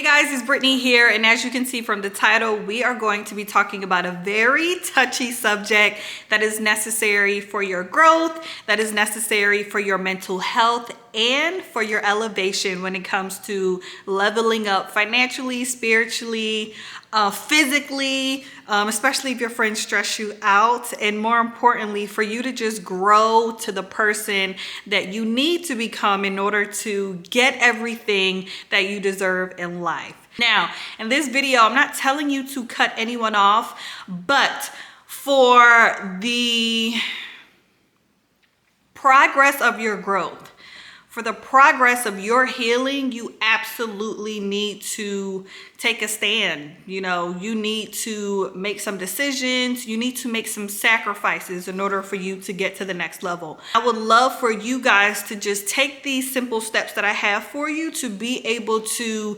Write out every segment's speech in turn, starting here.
Hey guys, it's Brittany here, and as you can see from the title, we are going to be talking about a very touchy subject that is necessary for your growth, that is necessary for your mental health, and for your elevation when it comes to leveling up financially, spiritually, physically, especially if your friends stress you out, and more importantly, for you to just grow to the person that you need to become in order to get everything that you deserve in life. Now, in this video, I'm not telling you to cut anyone off, but for the progress of your growth, for the progress of your healing, you absolutely need to take a stand. You need to make some decisions. You need to make some sacrifices in order for you to get to the next level. I would love for you guys to just take these simple steps that I have for you to be able to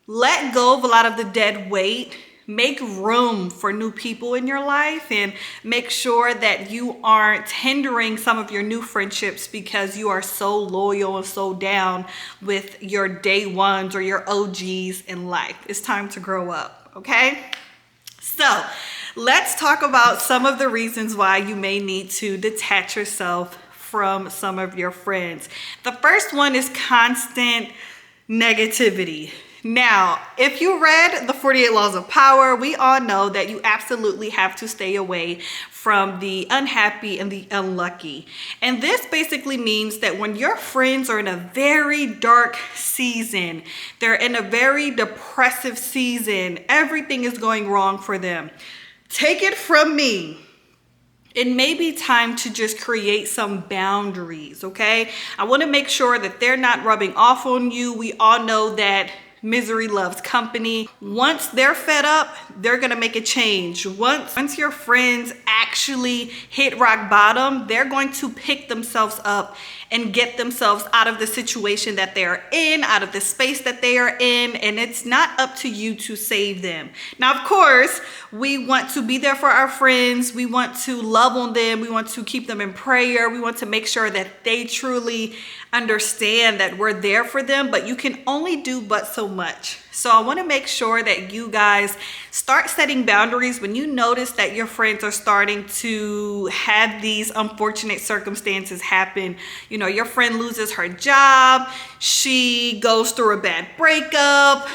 let go of a lot of the dead weight, make room for new people in your life, and make sure that you aren't hindering some of your new friendships because you are so loyal and so down with your day ones or your OGs in life. It's time to grow up, okay? So let's talk about some of the reasons why you may need to detach yourself from some of your friends. The first one is constant negativity. Now, if you read the 48 Laws of Power, we all know that you absolutely have to stay away from the unhappy and the unlucky. And this basically means that when your friends are in a very dark season, they're in a very depressive season, everything is going wrong for them. Take it from me, it may be time to just create some boundaries, okay? I want to make sure that they're not rubbing off on you. We all know that misery loves company. Once they're fed up, they're gonna make a change. Once your friends actually hit rock bottom, they're going to pick themselves up and get themselves out of the situation that they're in, out of the space that they are in, and it's not up to you to save them. Now, of course, we want to be there for our friends. We want to love on them. We want to keep them in prayer. We want to make sure that they truly understand that we're there for them, but you can only do but so much. So I want to make sure that you guys start setting boundaries when you notice that your friends are starting to have these unfortunate circumstances happen. Your friend loses her job, she goes through a bad breakup,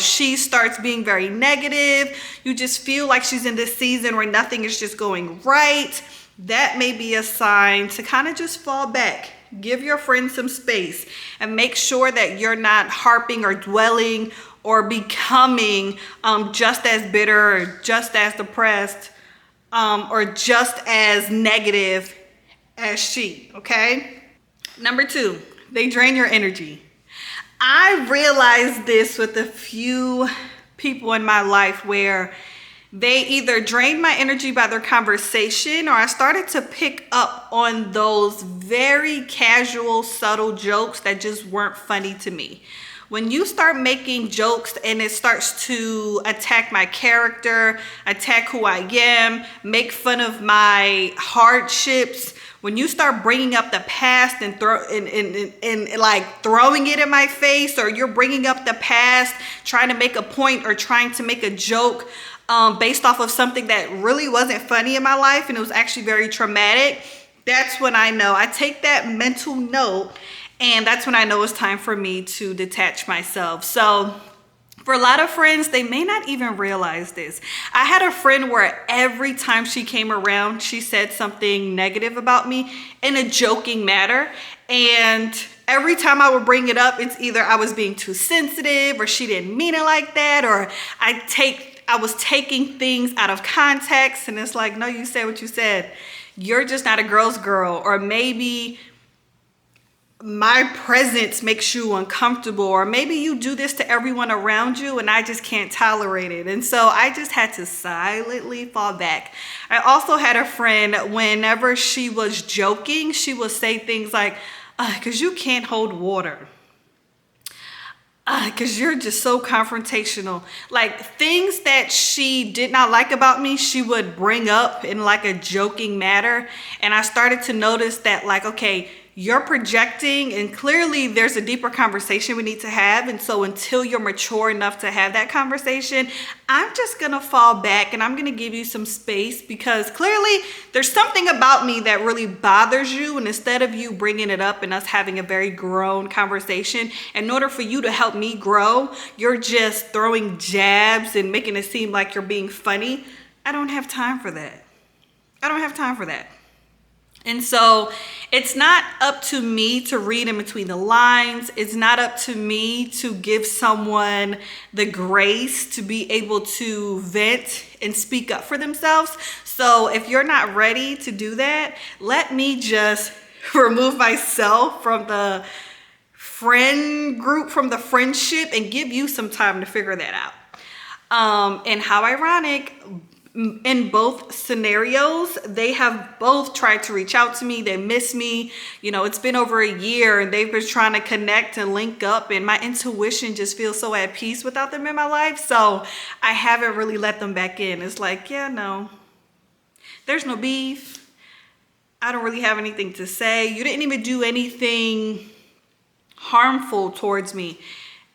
she starts being very negative. You just feel like she's in this season where nothing is just going right. That may be a sign to kind of just fall back. Give your friends some space and make sure that you're not harping or dwelling or becoming just as bitter or just as depressed or just as negative as she, okay? Number 2, they drain your energy. I realized this with a few people in my life where they either drained my energy by their conversation, or I started to pick up on those very casual, subtle jokes that just weren't funny to me. When you start making jokes and it starts to attack my character, attack who I am, make fun of my hardships, when you start bringing up the past and like throwing it in my face, or you're bringing up the past, trying to make a point or trying to make a joke based off of something that really wasn't funny in my life and it was actually very traumatic, that's when I know. I take that mental note, and that's when I know it's time for me to detach myself. So for a lot of friends, they may not even realize this. I had a friend where every time she came around, she said something negative about me in a joking manner. And every time I would bring it up, it's either I was being too sensitive, or she didn't mean it like that, or I was taking things out of context, and it's like, no, you said what you said. You're just not a girl's girl. Or maybe my presence makes you uncomfortable, or maybe you do this to everyone around you and I just can't tolerate it. And so I just had to silently fall back. I also had a friend, whenever she was joking, she would say things like, because you can't hold water. Because you're just so confrontational. Like, things that she did not like about me, she would bring up in like a joking manner. And I started to notice that, like, okay, you're projecting, and clearly there's a deeper conversation we need to have. And so until you're mature enough to have that conversation, I'm just gonna fall back and I'm gonna give you some space, because clearly there's something about me that really bothers you. And instead of you bringing it up and us having a very grown conversation, in order for you to help me grow, you're just throwing jabs and making it seem like you're being funny. I don't have time for that. I don't have time for that. And so it's not up to me to read in between the lines. It's not up to me to give someone the grace to be able to vent and speak up for themselves. So if you're not ready to do that, let me just remove myself from the friend group, from the friendship, and give you some time to figure that out. And how ironic, in both scenarios, they have both tried to reach out to me. They miss me. You know, it's been over a year and they've been trying to connect and link up, and my intuition just feels so at peace without them in my life. So I haven't really let them back in. It's like, yeah, no, there's no beef. I don't really have anything to say. You didn't even do anything harmful towards me.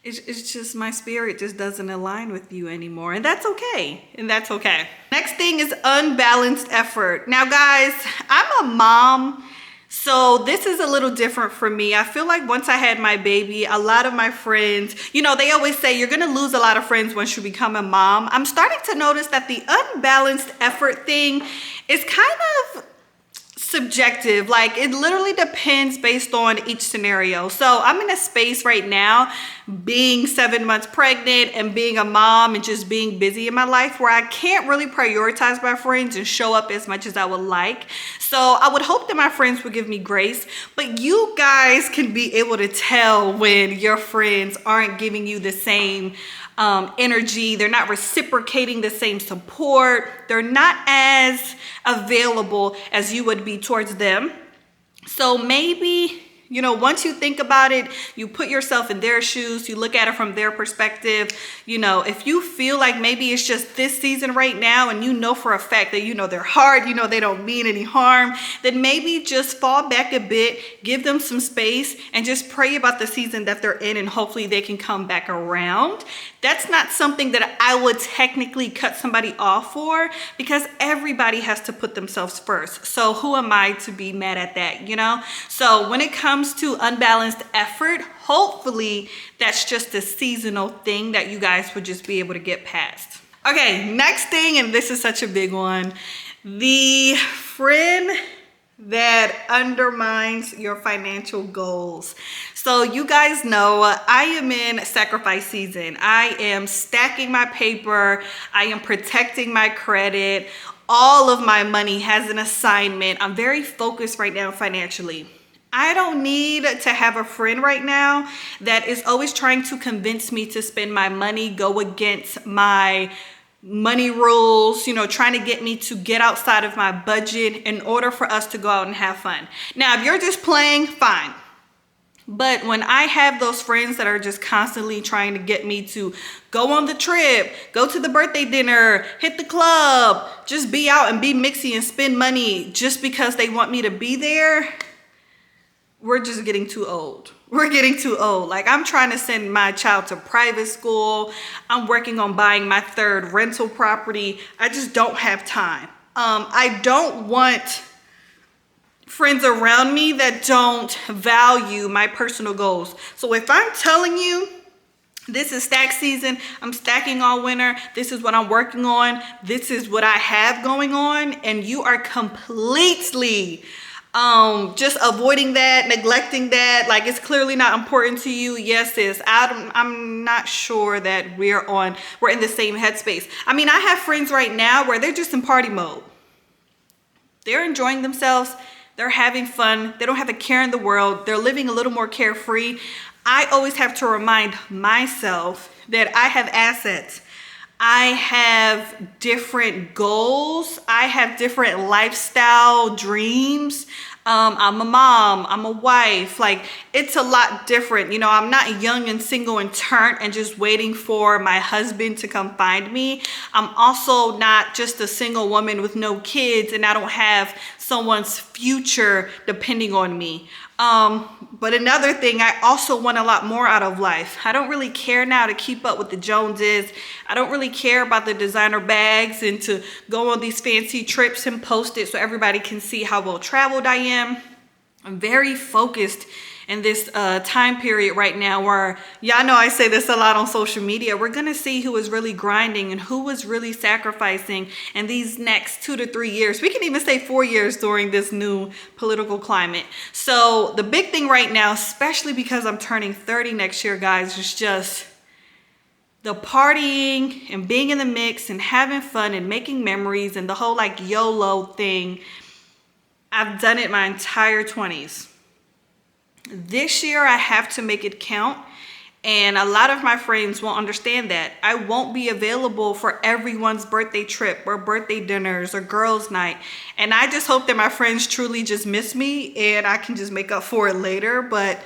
It's just my spirit just doesn't align with you anymore. And that's okay. And that's okay. Next thing is unbalanced effort. Now, guys, I'm a mom, so this is a little different for me. I feel like once I had my baby, a lot of my friends, you know, they always say you're going to lose a lot of friends once you become a mom. I'm starting to notice that the unbalanced effort thing is kind of subjective. Like, it literally depends based on each scenario. So I'm in a space right now, being 7 months pregnant and being a mom and just being busy in my life, where I can't really prioritize my friends and show up as much as I would like. So I would hope that my friends would give me grace, but you guys can be able to tell when your friends aren't giving you the same energy. They're not reciprocating the same support. They're not as available as you would be towards them. So maybe, you know, once you think about it, you put yourself in their shoes, you look at it from their perspective. You know, if you feel like maybe it's just this season right now, and you know for a fact that, you know, they're hard, you know, they don't mean any harm, then maybe just fall back a bit, give them some space, and just pray about the season that they're in, and hopefully they can come back around. That's not something that I would technically cut somebody off for, because everybody has to put themselves first. So who am I to be mad at that, you know? So when it comes to unbalanced effort, hopefully that's just a seasonal thing that you guys would just be able to get past. Okay, next thing, and this is such a big one, the friend that undermines your financial goals. So you guys know I am in sacrifice season. I am stacking my paper. I am protecting my credit. All of my money has an assignment. I'm very focused right now financially. I don't need to have a friend right now that is always trying to convince me to spend my money, go against my money rules, you know, trying to get me to get outside of my budget in order for us to go out and have fun. Now, if you're just playing, fine. But when I have those friends that are just constantly trying to get me to go on the trip, go to the birthday dinner, hit the club, just be out and be mixy and spend money just because they want me to be there, we're just getting too old. We're getting too old. Like, I'm trying to send my child to private school. I'm working on buying my 3rd rental property. I just don't have time. I don't want friends around me that don't value my personal goals. So if I'm telling you this is stack season, I'm stacking all winter, this is what I'm working on, this is what I have going on, and you are completely just avoiding that, neglecting that, like it's clearly not important to you. Yes, sis, I'm not sure that we're in the same headspace. I mean, I have friends right now where they're just in party mode. They're enjoying themselves. They're having fun. They don't have a care in the world. They're living a little more carefree. I always have to remind myself that I have assets. I have different goals. I have different lifestyle dreams. I'm a mom, I'm a wife. Like, it's a lot different. You know, I'm not young and single and turned and just waiting for my husband to come find me. I'm also not just a single woman with no kids, and I don't have someone's future depending on me. But another thing, I also want a lot more out of life. I don't really care now to keep up with the Joneses. I don't really care about the designer bags and to go on these fancy trips and post it so everybody can see how well traveled I am. I'm very focused in this time period right now where, y'all know I say this a lot on social media, we're gonna see who is really grinding and who is really sacrificing in these next 2 to 3 years. We can even say 4 years during this new political climate. So the big thing right now, especially because I'm turning 30 next year, guys, is just the partying and being in the mix and having fun and making memories and the whole like YOLO thing. I've done it my entire 20s. This year I have to make it count, and a lot of my friends won't understand that. I won't be available for everyone's birthday trip or birthday dinners or girls' night, and I just hope that my friends truly just miss me and I can just make up for it later. But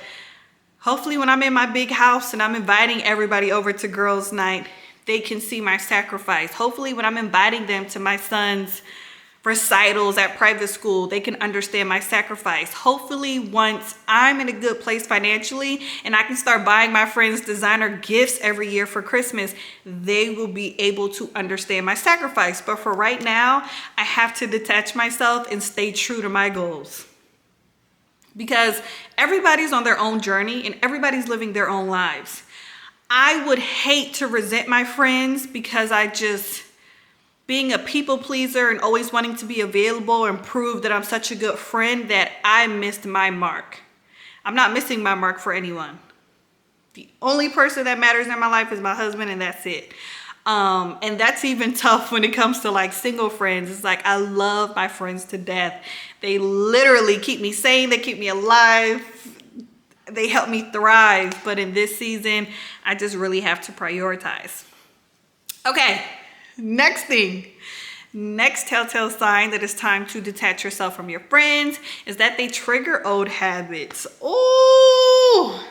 hopefully when I'm in my big house and I'm inviting everybody over to girls' night, they can see my sacrifice. Hopefully when I'm inviting them to my son's recitals at private school, they can understand my sacrifice. Hopefully once I'm in a good place financially and I can start buying my friends designer gifts every year for Christmas, they will be able to understand my sacrifice. But for right now, I have to detach myself and stay true to my goals, because everybody's on their own journey and everybody's living their own lives. I would hate to resent my friends because being a people pleaser and always wanting to be available and prove that I'm such a good friend, that I missed my mark. I'm not missing my mark for anyone. The only person that matters in my life is my husband, and that's it. And that's even tough when it comes to like single friends. It's like, I love my friends to death. They literally keep me sane. They keep me alive. They help me thrive. But in this season, I just really have to prioritize. Okay. Next thing, next telltale sign that it's time to detach yourself from your friends is that they trigger old habits. Oh,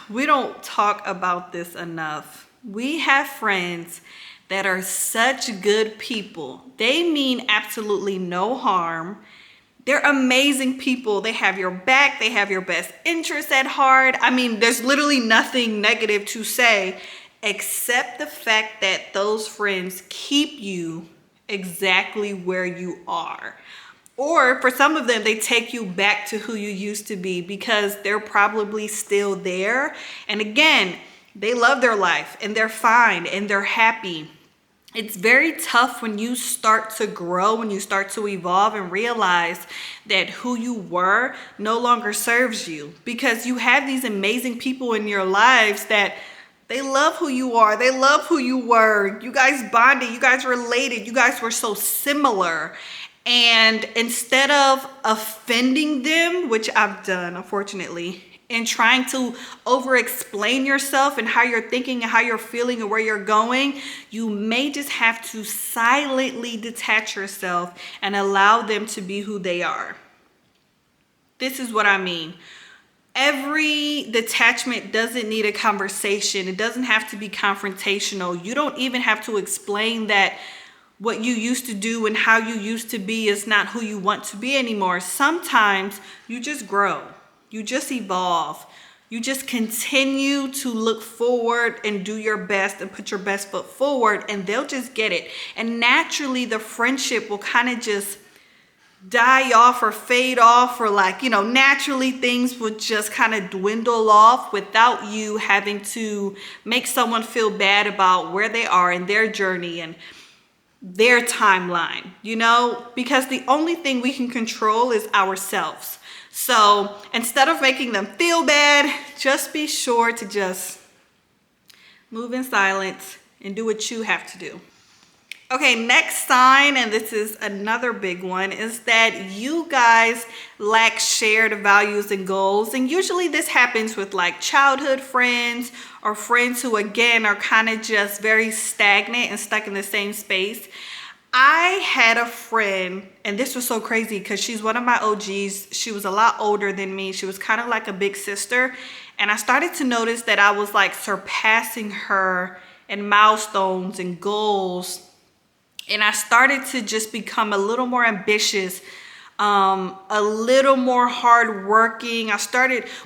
we don't talk about this enough. We have friends that are such good people. They mean absolutely no harm. They're amazing people. They have your back. They have your best interests at heart. I mean, there's literally nothing negative to say, except the fact that those friends keep you exactly where you are. Or for some of them, they take you back to who you used to be because they're probably still there. And again, they love their life and they're fine and they're happy. It's very tough when you start to grow, when you start to evolve and realize that who you were no longer serves you, because you have these amazing people in your lives that they love who you are. They love who you were. You guys bonded. You guys related. You guys were so similar. And instead of offending them, which I've done, unfortunately, and trying to over-explain yourself and how you're thinking and how you're feeling and where you're going, you may just have to silently detach yourself and allow them to be who they are. This is what I mean. Every detachment doesn't need a conversation. It doesn't have to be confrontational. You don't even have to explain that what you used to do and how you used to be is not who you want to be anymore. Sometimes you just grow. You just evolve. You just continue to look forward and do your best and put your best foot forward, and they'll just get it. And naturally, the friendship will kind of just die off or fade off, or naturally things would just kind of dwindle off without you having to make someone feel bad about where they are in their journey and their timeline, because the only thing we can control is ourselves. So instead of making them feel bad, just be sure to just move in silence and do what you have to do. Okay, next sign, and this is another big one, is that you guys lack shared values and goals. And usually this happens with like childhood friends or friends who, again, are kind of just very stagnant and stuck in the same space. I had a friend, and this was so crazy because she's one of my OGs. She was a lot older than me. She was kind of like a big sister. And I started to notice that I was like surpassing her in milestones and goals And I started to just become a little more ambitious, a little more hardworking.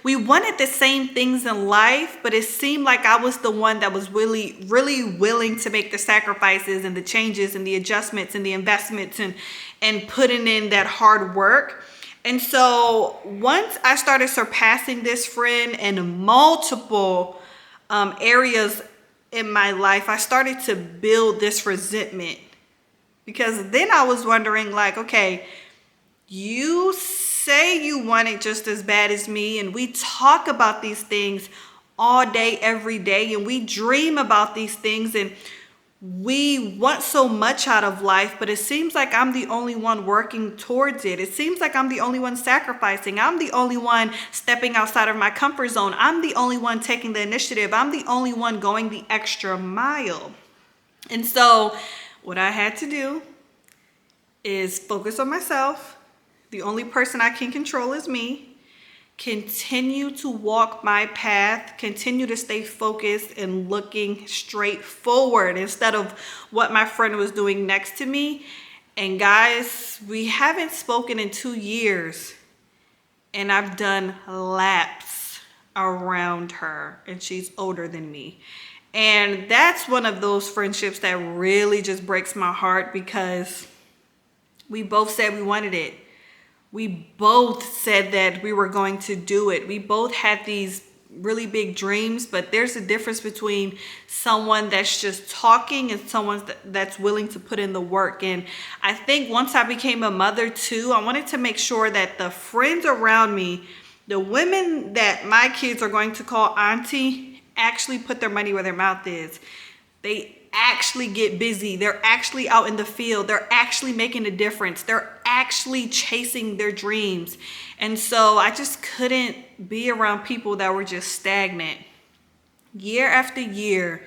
We wanted the same things in life, but it seemed like I was the one that was really, really willing to make the sacrifices and the changes and the adjustments and the investments and putting in that hard work. And so once I started surpassing this friend in multiple areas in my life, I started to build this resentment. Because then I was wondering, like, okay, you say you want it just as bad as me, and we talk about these things all day, every day, and we dream about these things, and we want so much out of life, but it seems like I'm the only one working towards it. It seems like I'm the only one sacrificing. I'm the only one stepping outside of my comfort zone. I'm the only one taking the initiative. I'm the only one going the extra mile. And so what I had to do is focus on myself. The only person I can control is me. Continue to walk my path, continue to stay focused and looking straight forward instead of what my friend was doing next to me. And guys, we haven't spoken in 2 years, and I've done laps around her, and she's older than me. And that's one of those friendships that really just breaks my heart, because we both said we wanted it. We both said that we were going to do it. We both had these really big dreams, but there's a difference between someone that's just talking and someone that's willing to put in the work. And I think once I became a mother too, I wanted to make sure that the friends around me, the women that my kids are going to call auntie, actually put their money where their mouth is. They actually get busy. They're actually out in the field. They're actually making a difference. They're actually chasing their dreams. And so I just couldn't be around people that were just stagnant. Year after year,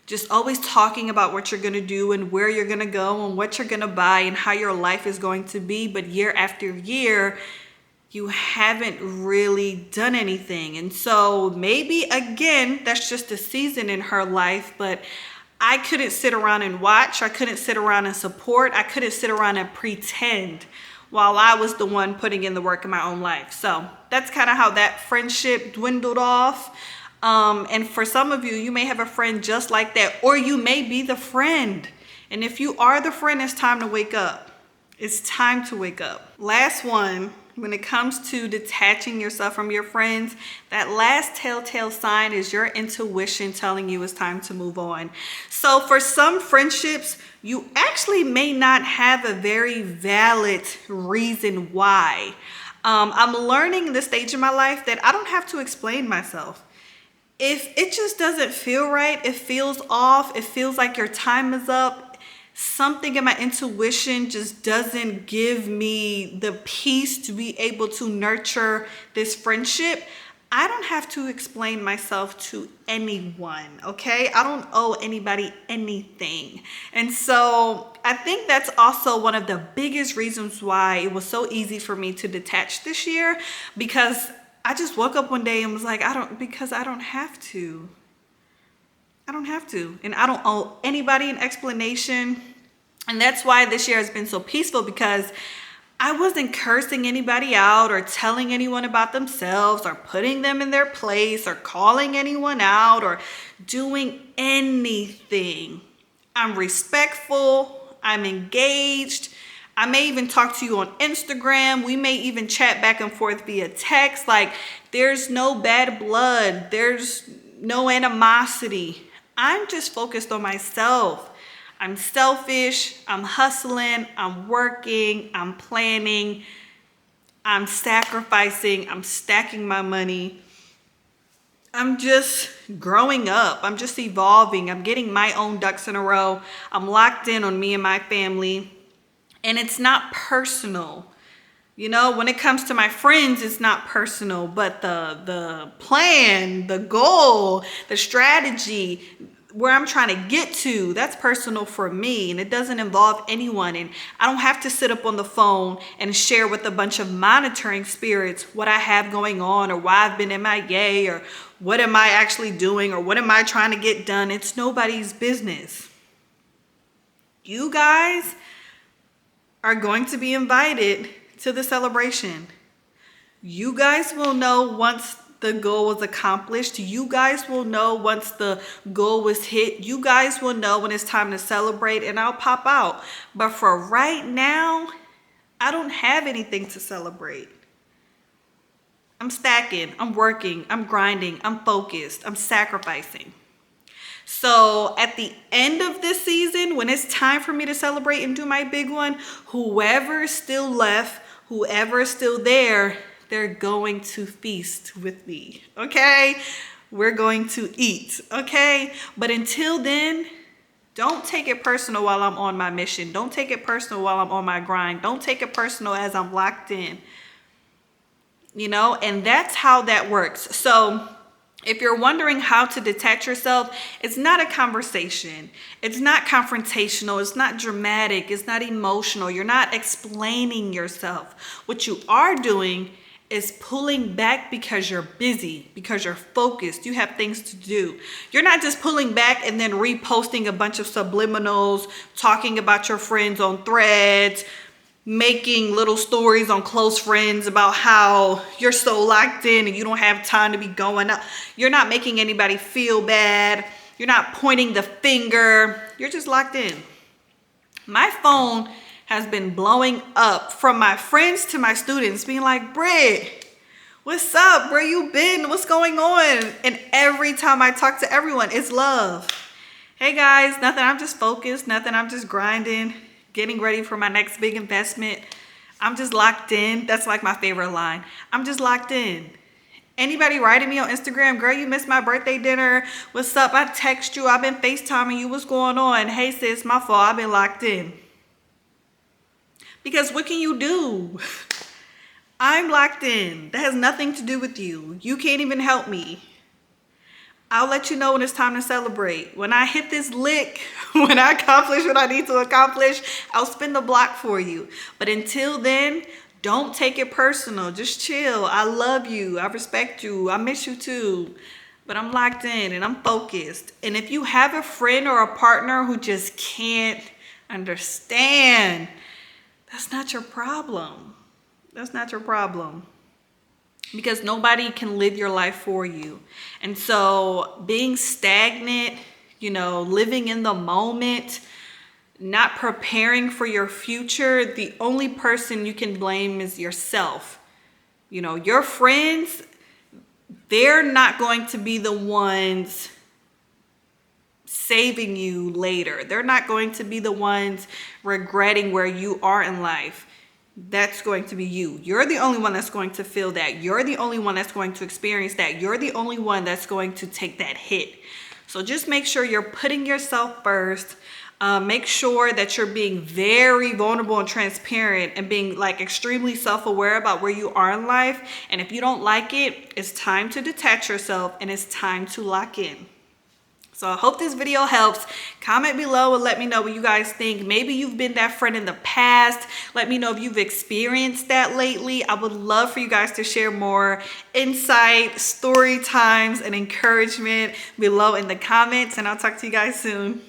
just always talking about what you're going to do and where you're going to go and what you're going to buy and how your life is going to be. But year after year, you haven't really done anything. And so maybe, again, that's just a season in her life, but I couldn't sit around and watch. I couldn't sit around and support. I couldn't sit around and pretend while I was the one putting in the work in my own life. So that's kind of how that friendship dwindled off. And for some of you, you may have a friend just like that, or you may be the friend. And if you are the friend, it's time to wake up. It's time to wake up. Last one. When it comes to detaching yourself from your friends, that last telltale sign is your intuition telling you it's time to move on. So for some friendships, you actually may not have a very valid reason why. I'm learning in this stage of my life that I don't have to explain myself. If it just doesn't feel right, it feels off, it feels like your time is up, something in my intuition just doesn't give me the peace to be able to nurture this friendship, I don't have to explain myself to anyone, okay? I don't owe anybody anything. And so I think that's also one of the biggest reasons why it was so easy for me to detach this year, because I just woke up one day and was like, I don't have to. I don't have to. And I don't owe anybody an explanation. And that's why this year has been so peaceful, because I wasn't cursing anybody out or telling anyone about themselves or putting them in their place or calling anyone out or doing anything. I'm respectful. I'm engaged. I may even talk to you on Instagram. We may even chat back and forth via text. Like, there's no bad blood. There's no animosity. I'm just focused on myself. I'm selfish, I'm hustling, I'm working, I'm planning, I'm sacrificing, I'm stacking my money. I'm just growing up. I'm just evolving. I'm getting my own ducks in a row. I'm locked in on me and my family. And it's not personal. You know, when it comes to my friends, it's not personal, but the plan, the goal, the strategy, where I'm trying to get to, that's personal for me, and it doesn't involve anyone. And I don't have to sit up on the phone and share with a bunch of monitoring spirits what I have going on, or why I've been MIA, or what am I actually doing, or what am I trying to get done. It's nobody's business. You guys are going to be invited to the celebration. You guys will know once the goal was accomplished. You guys will know once the goal was hit. You guys will know when it's time to celebrate, and I'll pop out. But for right now, I don't have anything to celebrate. I'm stacking, I'm working, I'm grinding, I'm focused, I'm sacrificing. So at the end of this season, when it's time for me to celebrate and do my big one, whoever is still left, whoever is still there, they're going to feast with me, okay? We're going to eat, okay? But until then, don't take it personal while I'm on my mission. Don't take it personal while I'm on my grind. Don't take it personal as I'm locked in, you know? And that's how that works. So if you're wondering how to detach yourself, it's not a conversation. It's not confrontational. It's not dramatic. It's not emotional. You're not explaining yourself. What you are doing is pulling back because you're busy, because you're focused. You have things to do. You're not just pulling back and then reposting a bunch of subliminals, talking about your friends on Threads, making little stories on close friends about how you're so locked in and you don't have time to be going up. You're not making anybody feel bad. You're not pointing the finger. You're just locked in. My phone has been blowing up from my friends to my students being like, Britt, what's up? Where you been? What's going on? And every time I talk to everyone, it's love. Hey guys, nothing. I'm just focused. Nothing. I'm just grinding, getting ready for my next big investment. I'm just locked in. That's like my favorite line. I'm just locked in. Anybody writing me on Instagram, girl, you missed my birthday dinner. What's up? I text you. I've been FaceTiming you. What's going on? Hey sis, my fault. I've been locked in. Because what can you do? I'm locked in. That has nothing to do with you. You can't even help me. I'll let you know when it's time to celebrate. When I hit this lick, when I accomplish what I need to accomplish, I'll spin the block for you. But until then, don't take it personal. Just chill. I love you. I respect you. I miss you too. But I'm locked in and I'm focused. And if you have a friend or a partner who just can't understand, that's not your problem. That's not your problem. Because nobody can live your life for you. And so being stagnant, you know, living in the moment, not preparing for your future, the only person you can blame is yourself. You know, your friends, they're not going to be the ones saving you later. They're not going to be the ones regretting where you are in life. That's going to be you. You're the only one that's going to feel that. You're the only one that's going to experience that. You're the only one that's going to take that hit. So just make sure you're putting yourself first. Make sure that you're being very vulnerable and transparent and being like extremely self-aware about where you are in life. And if you don't like it, it's time to detach yourself and it's time to lock in. So I hope this video helps. Comment below and let me know what you guys think. Maybe you've been that friend in the past. Let me know if you've experienced that lately. I would love for you guys to share more insight, story times, and encouragement below in the comments. And I'll talk to you guys soon.